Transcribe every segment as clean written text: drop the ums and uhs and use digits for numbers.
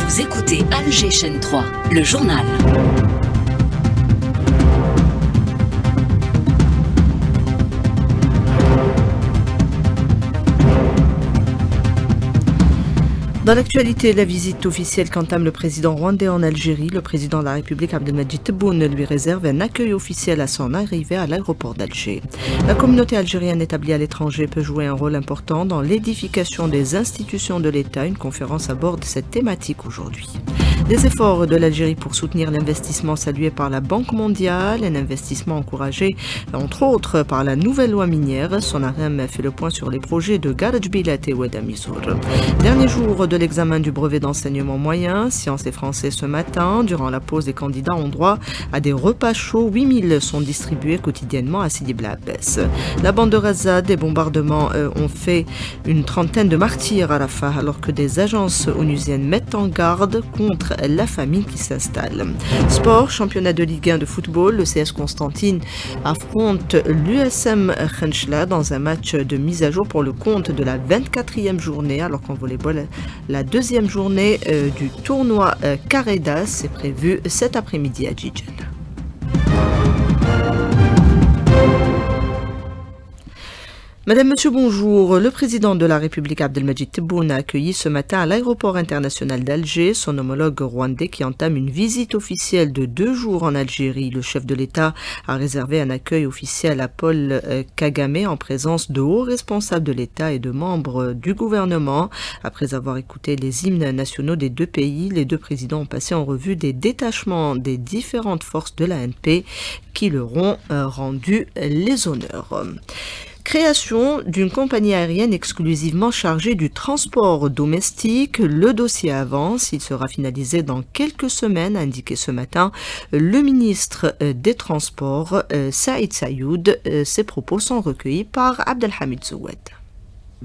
Vous écoutez Alger Chaîne 3, le journal. Dans l'actualité, la visite officielle qu'entame le président rwandais en Algérie, le président de la République Abdelmadjid Tebboune lui réserve un accueil officiel à son arrivée à l'aéroport d'Alger. La communauté algérienne établie à l'étranger peut jouer un rôle important dans l'édification des institutions de l'État. Une conférence aborde cette thématique aujourd'hui. Des efforts de l'Algérie pour soutenir l'investissement salué par la Banque mondiale, un investissement encouragé entre autres par la nouvelle loi minière. Sonarem fait le point sur les projets de Garajbilat et Ouadamizour. Dernier jour de l'examen du brevet d'enseignement moyen, sciences et français ce matin. Durant la pause, les candidats ont droit à des repas chauds. 8000 sont distribués quotidiennement à Sidi Bla Abbès. La bande de Gaza, des bombardements ont fait une trentaine de martyrs à Rafah, alors que des agences onusiennes mettent en garde contre la famine qui s'installe. Sport, championnat de Ligue 1 de football, le CS Constantine affronte l'USM Khenchla dans un match de mise à jour pour le compte de la 24e journée, alors qu'en volleyball, la deuxième journée du tournoi Karedas est prévue cet après-midi à Djidjen. Madame, Monsieur, bonjour. Le président de la République Abdelmadjid Tebboune a accueilli ce matin à l'aéroport international d'Alger son homologue rwandais qui entame une visite officielle de 2 jours en Algérie. Le chef de l'État a réservé un accueil officiel à Paul Kagame en présence de hauts responsables de l'État et de membres du gouvernement. Après avoir écouté les hymnes nationaux des deux pays, les deux présidents ont passé en revue des détachements des différentes forces de l'ANP qui leur ont rendu les honneurs. Création d'une compagnie aérienne exclusivement chargée du transport domestique. Le dossier avance. Il sera finalisé dans quelques semaines, a indiqué ce matin le ministre des Transports, Saïd Sayoud. Ses propos sont recueillis par Abdelhamid Zoued.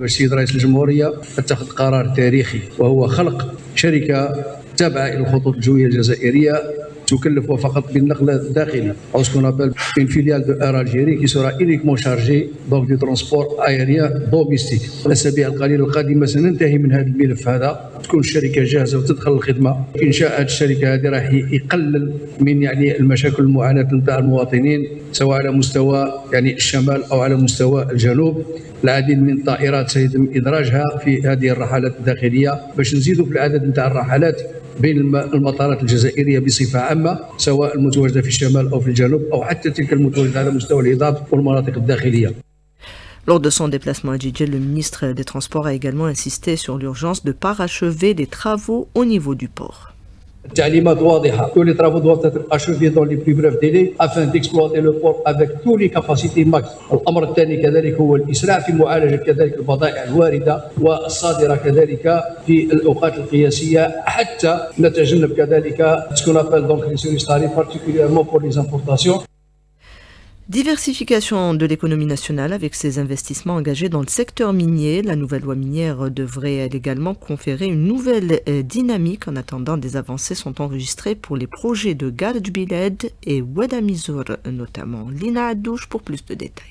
السيد رئيس الجمهورية اتخذ قرار تاريخي وهو خلق شركة تابعة إلى الخطوط الجوية الجزائرية تكلف فقط بالنقل الداخلي أو ce qu'on appelle une filiale de Air Algérie qui sera uniquement chargée donc du transport aérien domestique. الأسابيع القليلة القادمة سننتهي من هذا الملف هذا تكون الشركة جاهزة وتدخل الخدمة. إنشاء هذه الشركة هذه راح يقلل من يعني المشاكل المعاناة نتاع المواطنين سواء على مستوى يعني الشمال أو على مستوى الجنوب. العديد من الطائرات سيتم إدراجها في هذه الرحلات الداخلية باش نزيدوا في العدد نتاع الرحلات بين المطارات الجزائرية بصفة عامة سواء المتواجدة في الشمال أو في الجنوب أو حتى تلك المتواجدة على مستوى الهضاب والمناطق الداخلية. Lors de son déplacement à Djidjen, le ministre des Transports a également insisté sur l'urgence de parachever les travaux au niveau du port. التعليمات واضحة. Tous les travaux doivent être achevés dans les plus brefs délais afin d'exploiter le port avec tous les capacités max. الأمر الثاني كذلك هو الإسراع في معالجة كذلك البضائع الواردة والصادرة كذلك في الأوقات القياسية حتى نتجنب كذلك ce qu'on appelle donc les surestaries particulièrement pour les importations. Diversification de l'économie nationale avec ses investissements engagés dans le secteur minier. La nouvelle loi minière devrait également conférer une nouvelle dynamique. En attendant, des avancées sont enregistrées pour les projets de Garajbilat et Ouadamizour notamment. Lina Adouche pour plus de détails.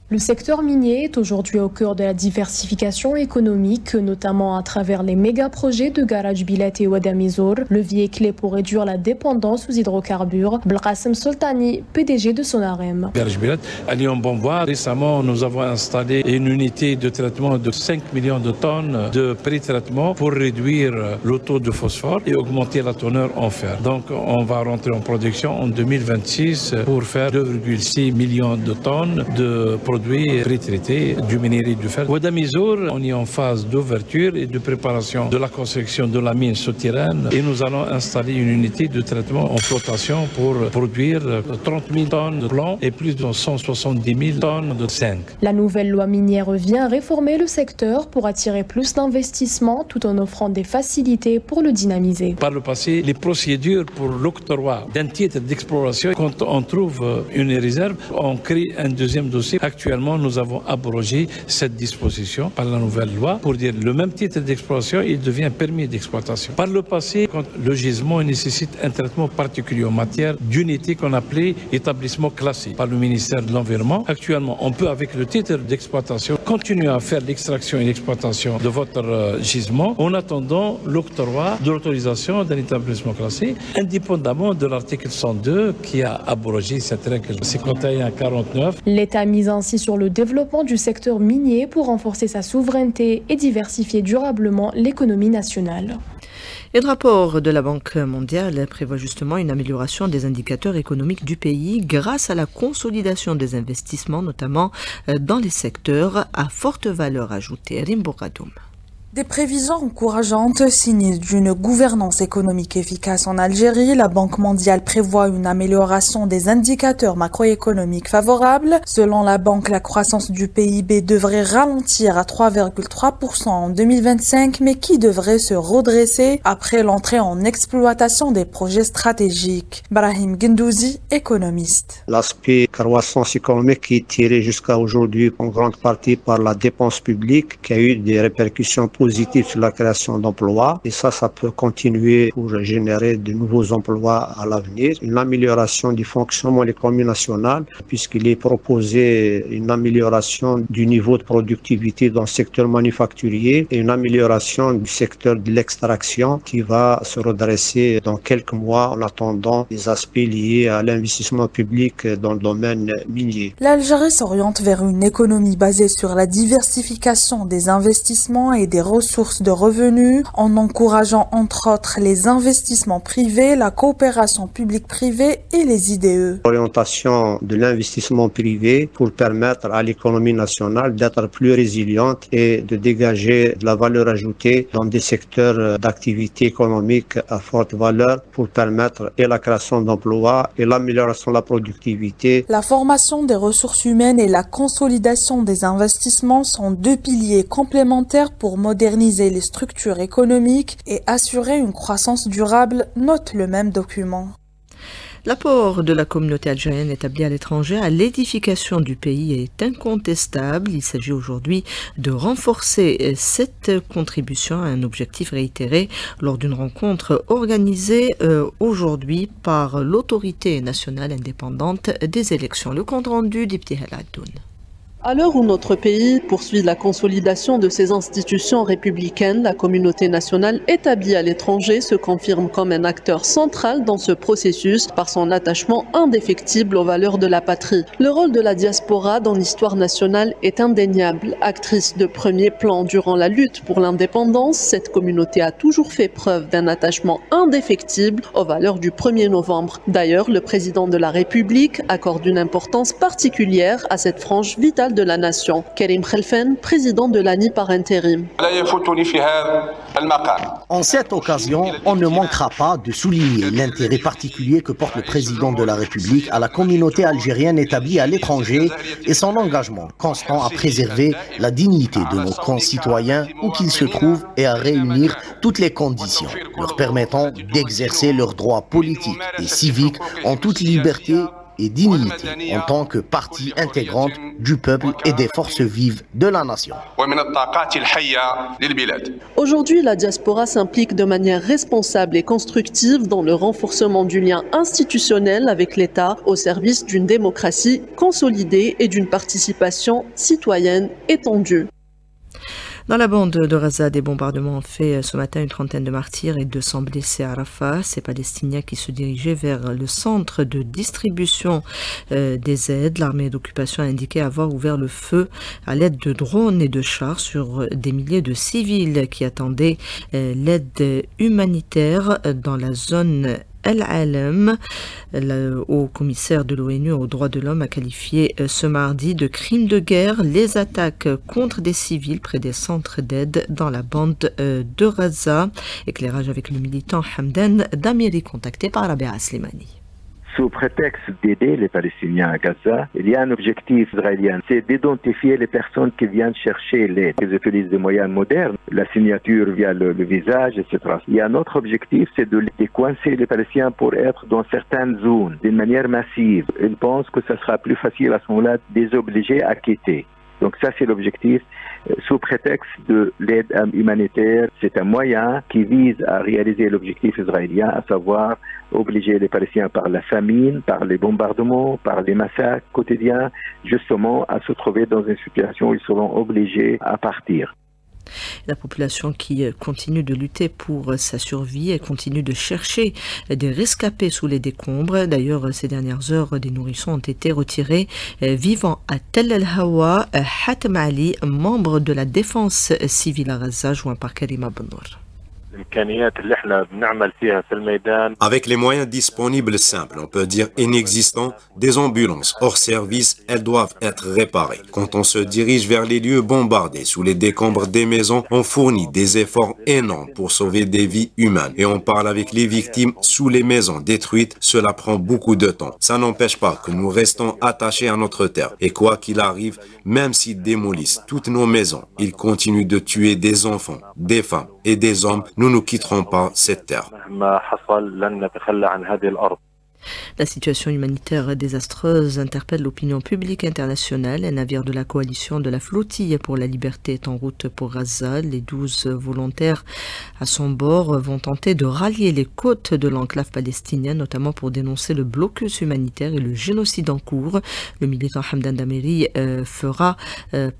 Le secteur minier est aujourd'hui au cœur de la diversification économique, notamment à travers les méga-projets de Garajbilat et Ouadamizour, levier clé pour réduire la dépendance aux hydrocarbures. Belkacem Soltani, PDG de Sonarem. Garajbilat, à Lyon-Bonvois, récemment, nous avons installé une unité de traitement de 5 millions de tonnes de pré-traitement pour réduire le taux de phosphore et augmenter la teneur en fer. Donc, on va rentrer en production en 2026 pour faire 2,6 millions de tonnes de produits retraités du minerai du fer. Ouadamizour, on est en phase d'ouverture et de préparation de la construction de la mine souterraine et nous allons installer une unité de traitement en flotation pour produire 30 000 tonnes de plomb et plus de 170 000 tonnes de zinc. La nouvelle loi minière vient réformer le secteur pour attirer plus d'investissements tout en offrant des facilités pour le dynamiser. Par le passé, les procédures pour l'octroi d'un titre d'exploration, quand on trouve une réserve, on crée un deuxième dossier. Actuellement, Actuellement, nous avons abrogé cette disposition par la nouvelle loi pour dire le même titre d'exploitation, il devient permis d'exploitation. Par le passé, quand le gisement nécessite un traitement particulier en matière d'unité qu'on appelait établissement classé par le ministère de l'Environnement. Actuellement, on peut avec le titre d'exploitation continuer à faire l'extraction et l'exploitation de votre gisement en attendant l'octroi de l'autorisation d'un établissement classé, indépendamment de l'article 102 qui a abrogé cette règle 51-49. L'État mise ainsi sur le développement du secteur minier pour renforcer sa souveraineté et diversifier durablement l'économie nationale. Et le rapport de la Banque mondiale prévoit justement une amélioration des indicateurs économiques du pays grâce à la consolidation des investissements, notamment dans les secteurs à forte valeur ajoutée. Rimbouradoum. Des prévisions encourageantes signes d'une gouvernance économique efficace en Algérie, la Banque mondiale prévoit une amélioration des indicateurs macroéconomiques favorables. Selon la banque, la croissance du PIB devrait ralentir à 3,3% en 2025, mais qui devrait se redresser après l'entrée en exploitation des projets stratégiques. Brahim Gendouzi, économiste. L'aspect croissance économique qui est tiré jusqu'à aujourd'hui en grande partie par la dépense publique, qui a eu des répercussions positives sur la création d'emplois, et ça peut continuer pour générer de nouveaux emplois à l'avenir. Une amélioration du fonctionnement de l'économie nationale, puisqu'il est proposé une amélioration du niveau de productivité dans le secteur manufacturier et une amélioration du secteur de l'extraction qui va se redresser dans quelques mois en attendant les aspects liés à l'investissement public dans le domaine minier. L'Algérie s'oriente vers une économie basée sur la diversification des investissements et des ressources de revenus, en encourageant entre autres les investissements privés, la coopération publique-privée et les IDE. L'orientation de l'investissement privé pour permettre à l'économie nationale d'être plus résiliente et de dégager de la valeur ajoutée dans des secteurs d'activité économique à forte valeur pour permettre et la création d'emplois et l'amélioration de la productivité. La formation des ressources humaines et la consolidation des investissements sont deux piliers complémentaires pour moderniser les structures économiques et assurer une croissance durable, note le même document. L'apport de la communauté algérienne établie à l'étranger à l'édification du pays est incontestable. Il s'agit aujourd'hui de renforcer cette contribution à un objectif réitéré lors d'une rencontre organisée aujourd'hui par l'autorité nationale indépendante des élections. Le compte rendu d'Ibtihal Addoun. À l'heure où notre pays poursuit la consolidation de ses institutions républicaines, la communauté nationale établie à l'étranger se confirme comme un acteur central dans ce processus par son attachement indéfectible aux valeurs de la patrie. Le rôle de la diaspora dans l'histoire nationale est indéniable. Actrice de premier plan durant la lutte pour l'indépendance, cette communauté a toujours fait preuve d'un attachement indéfectible aux valeurs du 1er novembre. D'ailleurs, le président de la République accorde une importance particulière à cette frange vitale de la nation. Karim Khelfen, président de l'ANI par intérim. En cette occasion, on ne manquera pas de souligner l'intérêt particulier que porte le président de la République à la communauté algérienne établie à l'étranger et son engagement constant à préserver la dignité de nos concitoyens où qu'ils se trouvent et à réunir toutes les conditions leur permettant d'exercer leurs droits politiques et civiques en toute liberté et dignité en tant que partie intégrante du peuple et des forces vives de la nation. Aujourd'hui, la diaspora s'implique de manière responsable et constructive dans le renforcement du lien institutionnel avec l'État au service d'une démocratie consolidée et d'une participation citoyenne étendue. Dans la bande de Gaza, des bombardements ont fait ce matin une trentaine de martyrs et 200 blessés à Rafah. Ces Palestiniens qui se dirigeaient vers le centre de distribution des aides. L'armée d'occupation a indiqué avoir ouvert le feu à l'aide de drones et de chars sur des milliers de civils qui attendaient l'aide humanitaire dans la zone Al-Alam. Le haut commissaire de l'ONU aux droits de l'homme a qualifié ce mardi de crimes de guerre les attaques contre des civils près des centres d'aide dans la bande de Gaza. Éclairage avec le militant Hamdan Damiri contacté par Rabia Slimani. sous prétexte d'aider les Palestiniens à Gaza, il y a un objectif israélien, c'est d'identifier les personnes qui viennent chercher l'aide. Ils utilisent des moyens modernes, la signature via le visage, etc. Il y a un autre objectif, c'est de coincer les Palestiniens pour être dans certaines zones, d'une manière massive. Ils pensent que ça sera plus facile à ce moment-là de les obliger à quitter. Donc ça, c'est l'objectif. Sous prétexte de l'aide humanitaire, c'est un moyen qui vise à réaliser l'objectif israélien, à savoir obliger les Palestiniens par la famine, par les bombardements, par les massacres quotidiens, justement à se trouver dans une situation où ils seront obligés à partir. La population qui continue de lutter pour sa survie et continue de chercher des rescapés sous les décombres. D'ailleurs, ces dernières heures, des nourrissons ont été retirés vivants à Tel El-Hawa. Hatem Ali, membre de la défense civile à Gaza, joint par Karima Bennour. Avec les moyens disponibles simples, on peut dire inexistants, des ambulances hors service, elles doivent être réparées. Quand on se dirige vers les lieux bombardés sous les décombres des maisons, on fournit des efforts énormes pour sauver des vies humaines. Et on parle avec les victimes sous les maisons détruites, cela prend beaucoup de temps. Ça n'empêche pas que nous restons attachés à notre terre. Et quoi qu'il arrive, même s'ils démolissent toutes nos maisons, ils continuent de tuer des enfants, des femmes et des hommes. Nous ne quitterons pas cette terre. La situation humanitaire désastreuse interpelle l'opinion publique internationale. Un navire de la coalition de la flottille pour la liberté est en route pour Gaza. Les 12 volontaires à son bord vont tenter de rallier les côtes de l'enclave palestinienne, notamment pour dénoncer le blocus humanitaire et le génocide en cours. Le militant Hamdan Dameri fera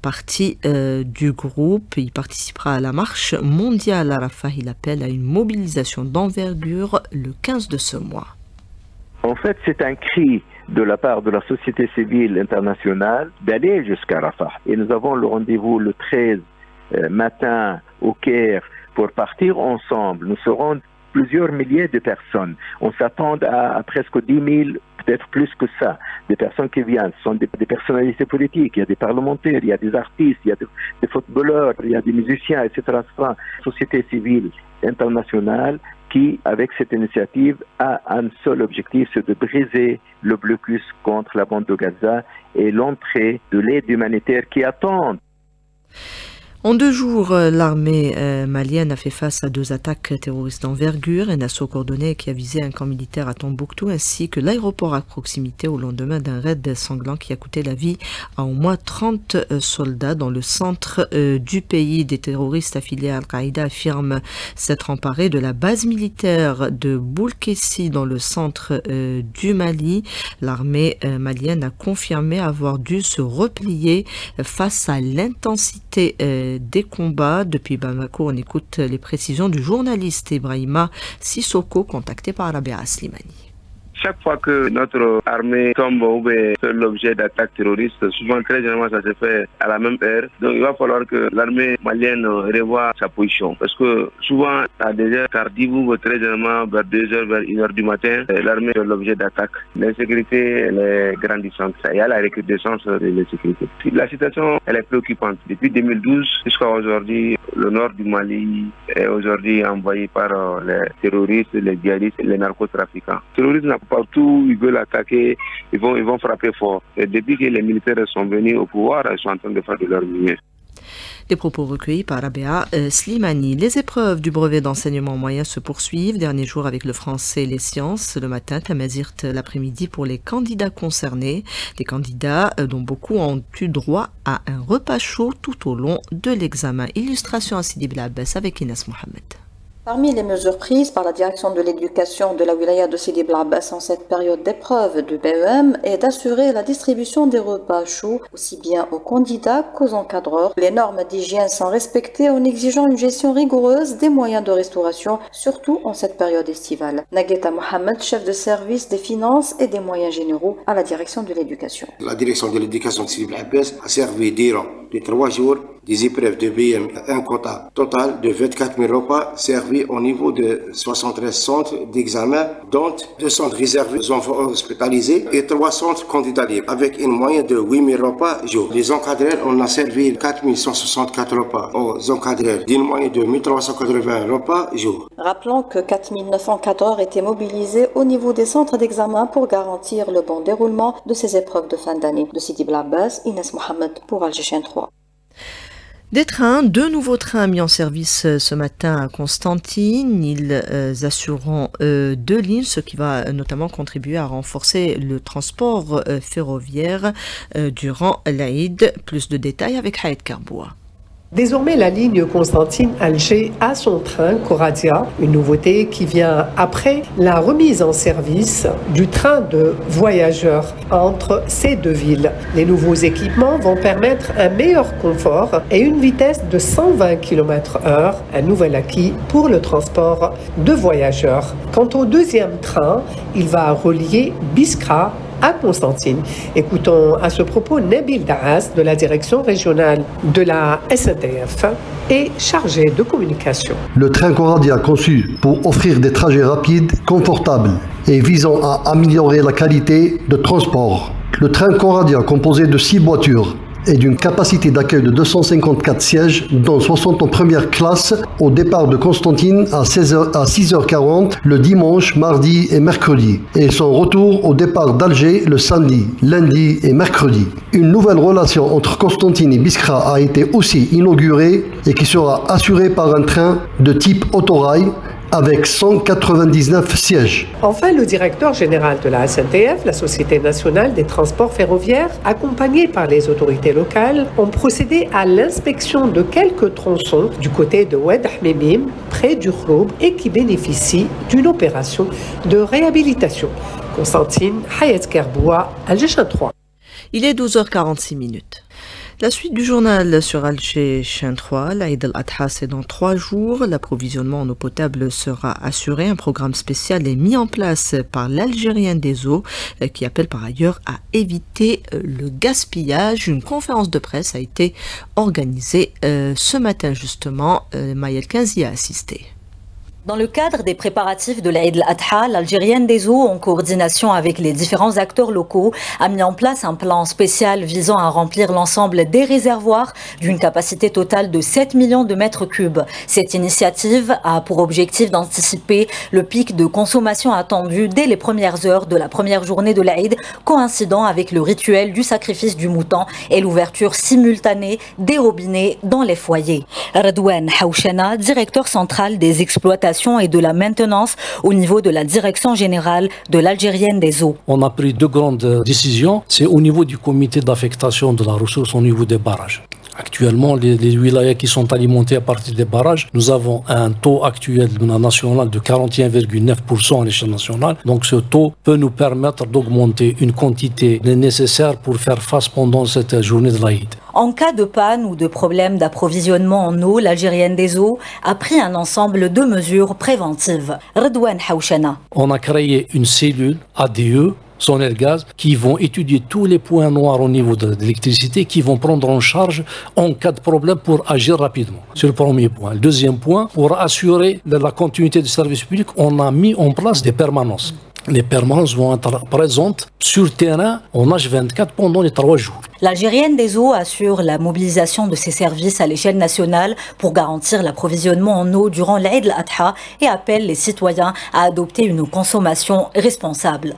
partie du groupe. Il participera à la marche mondiale à Rafah. Il appelle à une mobilisation d'envergure le 15 de ce mois. En fait, c'est un cri de la part de la société civile internationale d'aller jusqu'à Rafah. Et nous avons le rendez-vous le 13 matin au Caire pour partir ensemble. Nous serons plusieurs milliers de personnes. On s'attend à presque 10 000, peut-être plus que ça, des personnes qui viennent. Ce sont des personnalités politiques, il y a des parlementaires, il y a des artistes, il y a des footballeurs, il y a des musiciens, etc. Société civile internationale qui, avec cette initiative, a un seul objectif, c'est de briser le blocus contre la bande de Gaza et l'entrée de l'aide humanitaire qui attend. En 2 jours, l'armée malienne a fait face à 2 attaques terroristes d'envergure, un assaut coordonné qui a visé un camp militaire à Tombouctou ainsi que l'aéroport à proximité au lendemain d'un raid sanglant qui a coûté la vie à au moins 30 soldats dans le centre du pays. Des terroristes affiliés à Al-Qaïda affirment s'être emparés de la base militaire de Boulkessi dans le centre du Mali. L'armée malienne a confirmé avoir dû se replier face à l'intensité des combats. Depuis Bamako, on écoute les précisions du journaliste Ibrahima Sissoko, contacté par Rabia Slimani. Chaque fois que notre armée tombe ou fait l'objet d'attaques terroristes, souvent très généralement ça se fait à la même heure. Donc il va falloir que l'armée malienne revoie sa position. Parce que souvent à des heures tardives ou très généralement vers 2h, vers 1h du matin, l'armée fait l'objet d'attaques. L'insécurité elle est grandissante. Il y a la recrudescence de l'insécurité. La situation elle est préoccupante. Depuis 2012 jusqu'à aujourd'hui, le nord du Mali est aujourd'hui envahi par les terroristes, les djihadistes et les narcotrafiquants. Les terroristes partout, ils veulent attaquer, ils vont frapper fort. Et depuis que les militaires sont venus au pouvoir, ils sont en train de faire de leur mieux. Des propos recueillis par Rabia Slimani. Les épreuves du brevet d'enseignement moyen se poursuivent. Dernier jour avec le français et les sciences. Le matin, Tamazirt l'après-midi pour les candidats concernés. Les candidats dont beaucoup ont eu droit à un repas chaud tout au long de l'examen. Illustration à Sidi Blabès avec Inès Mohamed. Parmi les mesures prises par la direction de l'éducation de la wilaya de Sidi Blabès en cette période d'épreuve de BEM est d'assurer la distribution des repas chauds aussi bien aux candidats qu'aux encadreurs. Les normes d'hygiène sont respectées en exigeant une gestion rigoureuse des moyens de restauration, surtout en cette période estivale. Nagueta Mohamed, chef de service des finances et des moyens généraux à la direction de l'éducation. La direction de l'éducation de Sidi Blabès a servi durant les 3 jours des épreuves de BM, un quota total de 24 000 repas servis au niveau de 73 centres d'examen, dont 2 centres réservés aux enfants hospitalisés et 3 centres candidats libres, avec une moyenne de 8 000 repas jour. Les encadreurs, on a servi 4 164 repas aux encadreurs, d'une moyenne de 1 380 repas jour. Rappelons que 4 900 cadres étaient mobilisés au niveau des centres d'examen pour garantir le bon déroulement de ces épreuves de fin d'année. De Sidi Blabès, Inès Mohamed pour Algérien 3. Deux nouveaux trains mis en service ce matin à Constantine. Ils assureront 2 lignes, ce qui va notamment contribuer à renforcer le transport ferroviaire durant l'Aïd. Plus de détails avec Haït Karboua. Désormais, la ligne Constantine-Alger a son train Coradia, une nouveauté qui vient après la remise en service du train de voyageurs entre ces deux villes. Les nouveaux équipements vont permettre un meilleur confort et une vitesse de 120 km/h, un nouvel acquis pour le transport de voyageurs. Quant au deuxième train, il va relier Biskra à Constantine. Écoutons à ce propos Nabil Daas de la direction régionale de la SNTF et chargé de communication. Le train Coradia conçu pour offrir des trajets rapides, confortables et visant à améliorer la qualité de transport. Le train Coradia composé de 6 voitures et d'une capacité d'accueil de 254 sièges, dont 60 en première classe, au départ de Constantine à 6h40 le dimanche, mardi et mercredi, et son retour au départ d'Alger le samedi, lundi et mercredi. Une nouvelle relation entre Constantine et Biskra a été aussi inaugurée et qui sera assurée par un train de type autorail avec 199 sièges. Enfin, le directeur général de la SNTF, la Société nationale des transports ferroviaires, accompagné par les autorités locales, ont procédé à l'inspection de quelques tronçons du côté de Oued Ahmimim, près du Khroub, et qui bénéficient d'une opération de réhabilitation. Constantine, Hayat Kerboua, Alger 3. Il est 12h46. La suite du journal sur Alger Chain 3, l'Aïd al-Adha c'est dans 3 jours. L'approvisionnement en eau potable sera assuré. Un programme spécial est mis en place par l'Algérien des eaux qui appelle par ailleurs à éviter le gaspillage. Une conférence de presse a été organisée ce matin justement. Maëlle Kenzi a assisté. Dans le cadre des préparatifs de l'Aïd al-Adha, l'Algérienne des eaux, en coordination avec les différents acteurs locaux, a mis en place un plan spécial visant à remplir l'ensemble des réservoirs d'une capacité totale de 7 millions de mètres cubes. Cette initiative a pour objectif d'anticiper le pic de consommation attendu dès les premières heures de la première journée de l'Aïd, coïncidant avec le rituel du sacrifice du mouton et l'ouverture simultanée des robinets dans les foyers. Redouane Haouchana, directeur central des exploitations et de la maintenance au niveau de la direction générale de l'Algérienne des eaux. On a pris 2 grandes décisions. C'est au niveau du comité d'affectation de la ressource au niveau des barrages. Actuellement, les wilayas qui sont alimentés à partir des barrages, nous avons un taux actuel national de 41,9% à l'échelle nationale. Donc ce taux peut nous permettre d'augmenter une quantité nécessaire pour faire face pendant cette journée de l'Aïd. En cas de panne ou de problème d'approvisionnement en eau, l'Algérienne des eaux a pris un ensemble de mesures préventives. Redouane Haouchana. On a créé une cellule ADE, Sonelgaz, qui vont étudier tous les points noirs au niveau de l'électricité, qui vont prendre en charge en cas de problème pour agir rapidement. C'est le premier point. Le deuxième point, pour assurer la continuité du service public, on a mis en place des permanences. Les permanences vont être présentes sur terrain en H24 pendant les 3 jours. L'Algérienne des eaux assure la mobilisation de ses services à l'échelle nationale pour garantir l'approvisionnement en eau durant l'Aïd al-Adha et appelle les citoyens à adopter une consommation responsable.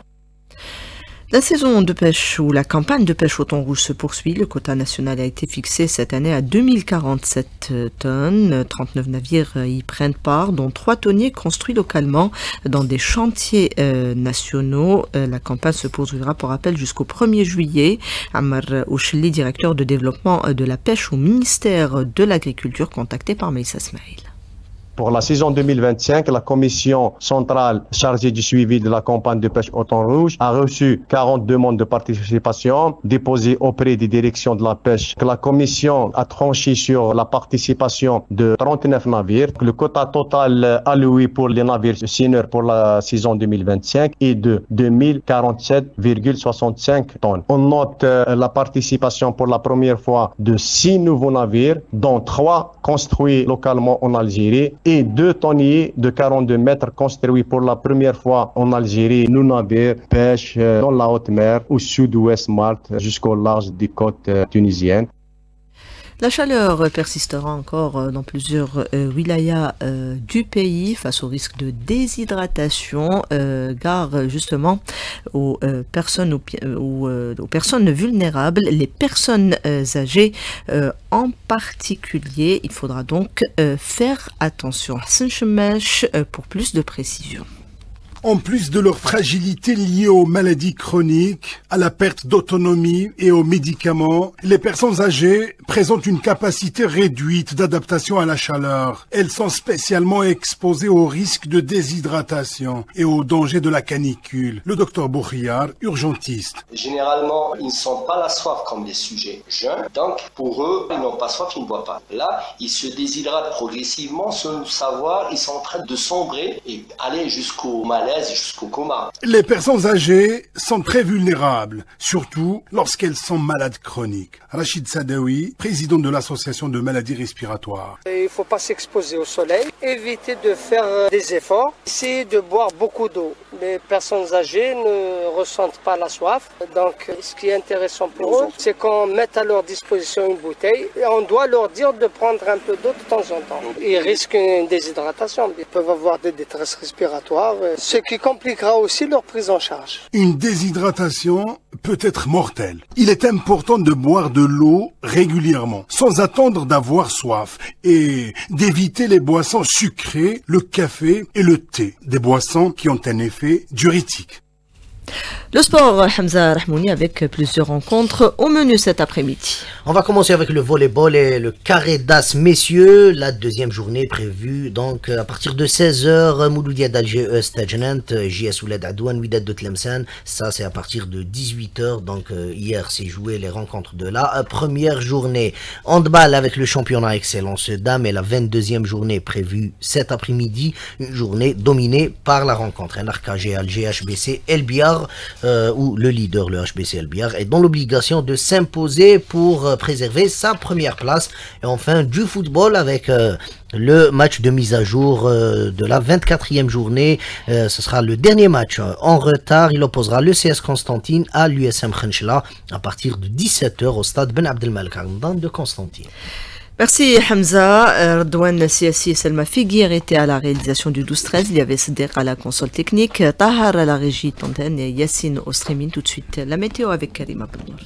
La saison de pêche ou la campagne de pêche au thon rouge se poursuit. Le quota national a été fixé cette année à 2047 tonnes. 39 navires y prennent part, dont 3 tonniers construits localement dans des chantiers nationaux. La campagne se poursuivra pour rappel jusqu'au 1er juillet. Ammar Ouchli, directeur de développement de la pêche au ministère de l'Agriculture, contacté par Meïssa Smaïl. Pour la saison 2025, la commission centrale chargée du suivi de la campagne de pêche au thon rouge a reçu 40 demandes de participation déposées auprès des directions de la pêche. La commission a tranché sur la participation de 39 navires. Le quota total alloué pour les navires seniors pour la saison 2025 est de 2047,65 tonnes. On note la participation pour la première fois de 6 nouveaux navires, dont 3 construits localement en Algérie et 2 tonniers de 42 mètres construits pour la première fois en Algérie. Nos navires pêchent dans la haute mer au sud-ouest Malte jusqu'au large des côtes tunisiennes. La chaleur persistera encore dans plusieurs wilayas du pays face au risque de déshydratation, car justement aux personnes vulnérables, les personnes âgées en particulier. Il faudra donc faire attention. Hassan Chemèche pour plus de précision. En plus de leur fragilité liée aux maladies chroniques, à la perte d'autonomie et aux médicaments, les personnes âgées présentent une capacité réduite d'adaptation à la chaleur. Elles sont spécialement exposées au risque de déshydratation et au danger de la canicule. Le docteur Boukhiyar, urgentiste. Généralement, ils ne sentent pas la soif comme les sujets jeunes, donc pour eux, ils n'ont pas soif, ils ne boivent pas. Là, ils se déshydratent progressivement sans savoir, ils sont en train de sombrer et aller jusqu'au malaise, jusqu'au coma. Les personnes âgées sont très vulnérables, surtout lorsqu'elles sont malades chroniques. Rachid Sadawi, président de l'association de maladies respiratoires. Il ne faut pas s'exposer au soleil, éviter de faire des efforts, essayer de boire beaucoup d'eau. Les personnes âgées ne ressentent pas la soif, donc ce qui est intéressant pour eux, c'est qu'on mette à leur disposition une bouteille et on doit leur dire de prendre un peu d'eau de temps en temps. Ils risquent une déshydratation, ils peuvent avoir des détresses respiratoires, ce qui compliquera aussi leur prise en charge. Une déshydratation peut être mortelle. Il est important de boire de l'eau régulièrement, sans attendre d'avoir soif, et d'éviter les boissons sucrées, le café et le thé, des boissons qui ont un effet diurétique. Le sport, Hamza Rahmouni, avec plusieurs rencontres au menu cet après-midi. On va commencer avec le volleyball et le carré d'as messieurs. La deuxième journée prévue donc à partir de 16h. Mouloudia d'Alger, Stajnant, JS Ouled Adouane, Ouidad de Tlemcen. Ça, c'est à partir de 18h. Donc hier, c'est joué les rencontres de la première journée. Handball avec le championnat Excellence Dames et la 22e journée prévue cet après-midi. Une journée dominée par la rencontre. Un RKG Alger HBC El Biar, où le leader, le HBC El Biar, est dans l'obligation de s'imposer pour préserver sa première place. Et enfin, du football avec le match de mise à jour de la 24e journée. Ce sera le dernier match en retard. Il opposera le CS Constantine à l'USM Khenchela à partir de 17h au stade Ben Abdelmalek de Constantine. Merci Hamza. Redouane Siassi et Selma Figuier étaient à la réalisation du 12-13. Il y avait Seder à la console technique, Tahar à la régie d'antenne et Yassine au streaming. Tout de suite, la météo avec Karim Abdelmour.